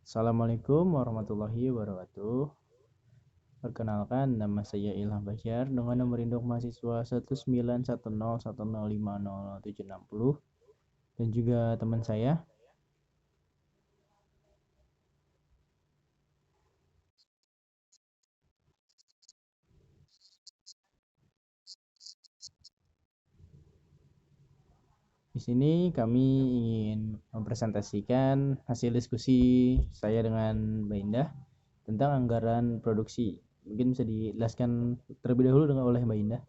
Assalamualaikum warahmatullahi wabarakatuh. Perkenalkan, nama saya Ilham Basyar dengan nomor induk mahasiswa 191010500760 dan juga teman saya. Di sini kami ingin mempresentasikan hasil diskusi saya dengan Mbak Indah tentang anggaran produksi. Mungkin bisa dijelaskan terlebih dahulu oleh Mbak Indah.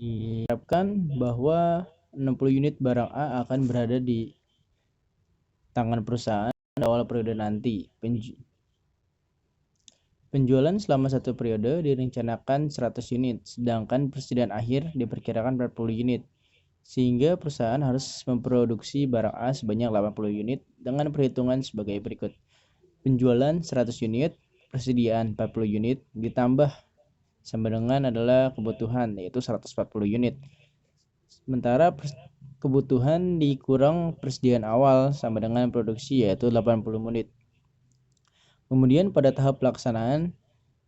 Diharapkan bahwa 60 unit barang A akan berada di tangan perusahaan pada awal periode nanti. Penjualan selama satu periode direncanakan 100 unit, sedangkan persediaan akhir diperkirakan 40 unit. Sehingga perusahaan harus memproduksi barang A sebanyak 80 unit dengan perhitungan sebagai berikut. Penjualan 100 unit, persediaan 40 unit, ditambah sama dengan adalah kebutuhan, yaitu 140 unit. Sementara kebutuhan dikurang persediaan awal sama dengan produksi, yaitu 80 unit. Kemudian pada tahap pelaksanaan,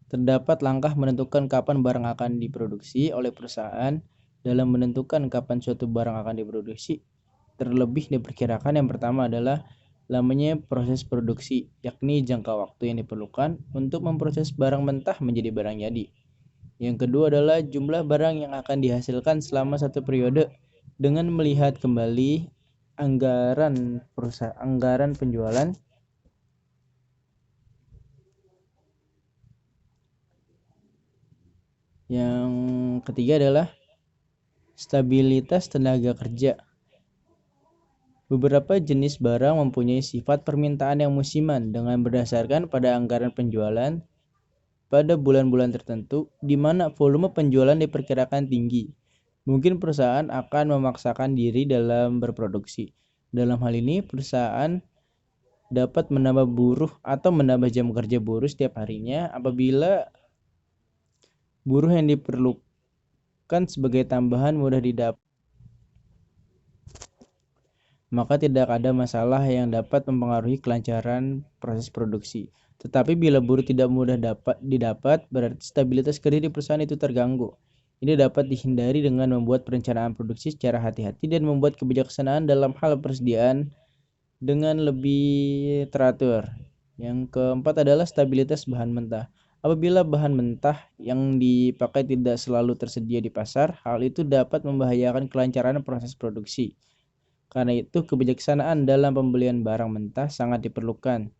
terdapat langkah menentukan kapan barang akan diproduksi oleh perusahaan. Dalam menentukan kapan suatu barang akan diproduksi, terlebih diperkirakan yang pertama adalah lamanya proses produksi, yakni jangka waktu yang diperlukan untuk memproses barang mentah menjadi barang jadi. Yang kedua adalah jumlah barang yang akan dihasilkan selama satu periode dengan melihat kembali anggaran penjualan. Yang ketiga adalah stabilitas tenaga kerja. Beberapa jenis barang mempunyai sifat permintaan yang musiman dengan berdasarkan pada anggaran penjualan pada bulan-bulan tertentu di mana volume penjualan diperkirakan tinggi. Mungkin perusahaan akan memaksakan diri dalam berproduksi. Dalam hal ini, perusahaan dapat menambah buruh atau menambah jam kerja buruh setiap harinya apabila buruh yang diperlukan sebagai tambahan mudah didapat. Maka tidak ada masalah yang dapat mempengaruhi kelancaran proses produksi. Tetapi bila buruh tidak mudah didapat, berarti stabilitas kerja di perusahaan itu terganggu. Ini dapat dihindari dengan membuat perencanaan produksi secara hati-hati dan membuat kebijaksanaan dalam hal persediaan dengan lebih teratur. Yang keempat adalah stabilitas bahan mentah. Apabila bahan mentah yang dipakai tidak selalu tersedia di pasar, hal itu dapat membahayakan kelancaran proses produksi. Karena itu kebijaksanaan dalam pembelian barang mentah sangat diperlukan.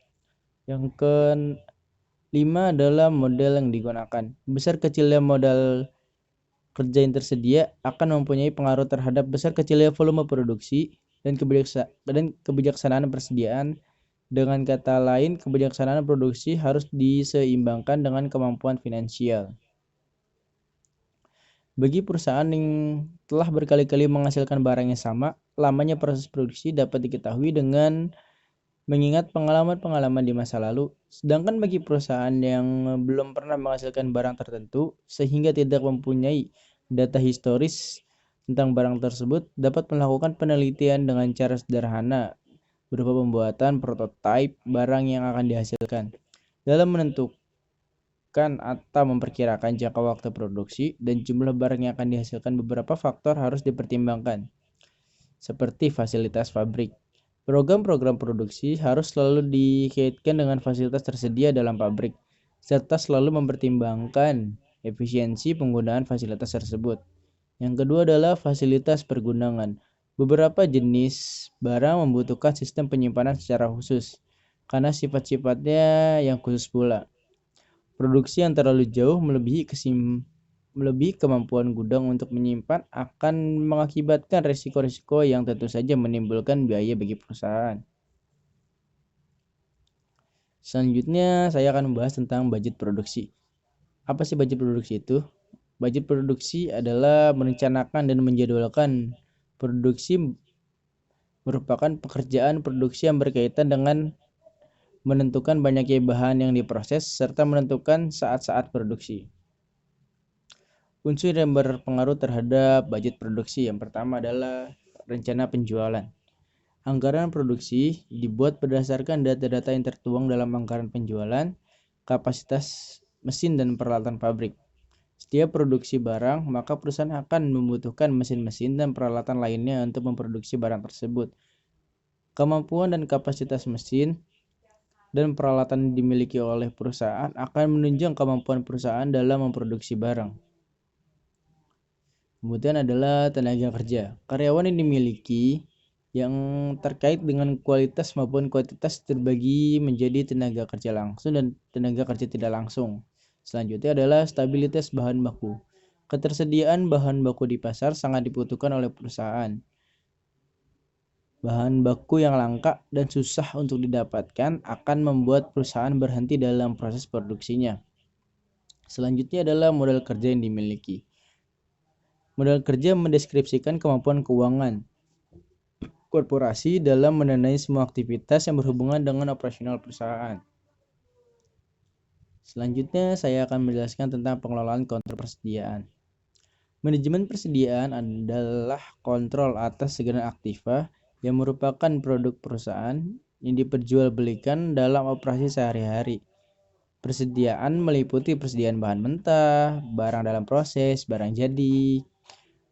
Yang kelima adalah model yang digunakan. Besar kecilnya modal kerja yang tersedia akan mempunyai pengaruh terhadap besar kecilnya volume produksi dan kebijaksanaan persediaan. Dengan kata lain, kebijaksanaan produksi harus diseimbangkan dengan kemampuan finansial. Bagi perusahaan yang telah berkali-kali menghasilkan barang yang sama, lamanya proses produksi dapat diketahui dengan mengingat pengalaman-pengalaman di masa lalu. Sedangkan bagi perusahaan yang belum pernah menghasilkan barang tertentu sehingga tidak mempunyai data historis tentang barang tersebut, dapat melakukan penelitian dengan cara sederhana berupa pembuatan prototipe barang yang akan dihasilkan. Dalam menentukan atau memperkirakan jangka waktu produksi dan jumlah barang yang akan dihasilkan, beberapa faktor harus dipertimbangkan, seperti fasilitas pabrik. Program-program produksi harus selalu dikaitkan dengan fasilitas tersedia dalam pabrik, serta selalu mempertimbangkan efisiensi penggunaan fasilitas tersebut. Yang kedua adalah fasilitas pergunungan. Beberapa jenis barang membutuhkan sistem penyimpanan secara khusus, karena sifat-sifatnya yang khusus pula. Produksi yang terlalu jauh melebihi kemampuan gudang untuk menyimpan akan mengakibatkan risiko-risiko yang tentu saja menimbulkan biaya bagi perusahaan. Selanjutnya saya akan membahas tentang budget produksi. Apa sih budget produksi itu? Budget produksi adalah merencanakan dan menjadwalkan produksi, merupakan pekerjaan produksi yang berkaitan dengan menentukan banyaknya bahan yang diproses serta menentukan saat-saat produksi. Unsur yang berpengaruh terhadap budget produksi yang pertama adalah rencana penjualan. Anggaran produksi dibuat berdasarkan data-data yang tertuang dalam anggaran penjualan, kapasitas mesin dan peralatan pabrik. Setiap produksi barang, maka perusahaan akan membutuhkan mesin-mesin dan peralatan lainnya untuk memproduksi barang tersebut. Kemampuan dan kapasitas mesin dan peralatan yang dimiliki oleh perusahaan akan menunjang kemampuan perusahaan dalam memproduksi barang. Kemudian adalah tenaga kerja. Karyawan yang dimiliki yang terkait dengan kualitas maupun kuantitas terbagi menjadi tenaga kerja langsung dan tenaga kerja tidak langsung. Selanjutnya adalah stabilitas bahan baku. Ketersediaan bahan baku di pasar sangat dibutuhkan oleh perusahaan. Bahan baku yang langka dan susah untuk didapatkan akan membuat perusahaan berhenti dalam proses produksinya. Selanjutnya adalah modal kerja yang dimiliki. Modal kerja mendeskripsikan kemampuan keuangan korporasi dalam mendanai semua aktivitas yang berhubungan dengan operasional perusahaan. Selanjutnya saya akan menjelaskan tentang pengelolaan kontrol persediaan. Manajemen persediaan adalah kontrol atas segala aktiva yang merupakan produk perusahaan yang diperjualbelikan dalam operasi sehari-hari. Persediaan meliputi persediaan bahan mentah, barang dalam proses, barang jadi.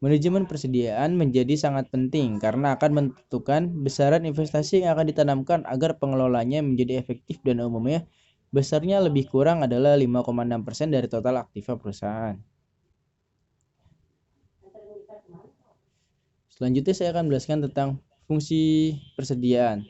Manajemen persediaan menjadi sangat penting karena akan menentukan besaran investasi yang akan ditanamkan agar pengelolanya menjadi efektif dan umumnya besarnya lebih kurang adalah 5,6% dari total aktiva perusahaan. Selanjutnya saya akan menjelaskan tentang fungsi persediaan.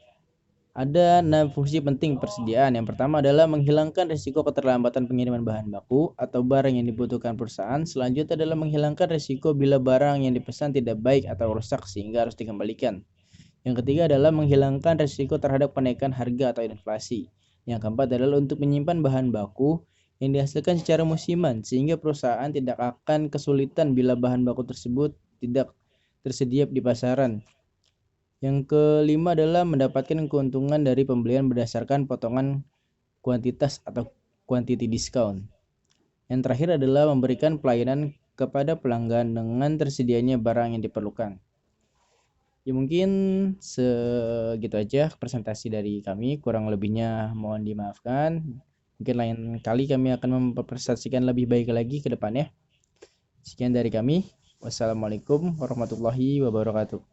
Ada 6 fungsi penting persediaan. Yang pertama adalah menghilangkan risiko keterlambatan pengiriman bahan baku atau barang yang dibutuhkan perusahaan. Selanjutnya adalah menghilangkan risiko bila barang yang dipesan tidak baik atau rusak sehingga harus dikembalikan. Yang ketiga adalah menghilangkan risiko terhadap kenaikan harga atau inflasi. Yang keempat adalah untuk menyimpan bahan baku yang dihasilkan secara musiman sehingga perusahaan tidak akan kesulitan bila bahan baku tersebut tidak tersedia di pasaran. Yang kelima adalah mendapatkan keuntungan dari pembelian berdasarkan potongan kuantitas atau quantity discount. Yang terakhir adalah memberikan pelayanan kepada pelanggan dengan tersedianya barang yang diperlukan. Ya mungkin segitu aja presentasi dari kami, kurang lebihnya mohon dimaafkan. Mungkin lain kali kami akan mempresentasikan lebih baik lagi ke depannya. Sekian dari kami. Wassalamualaikum warahmatullahi wabarakatuh.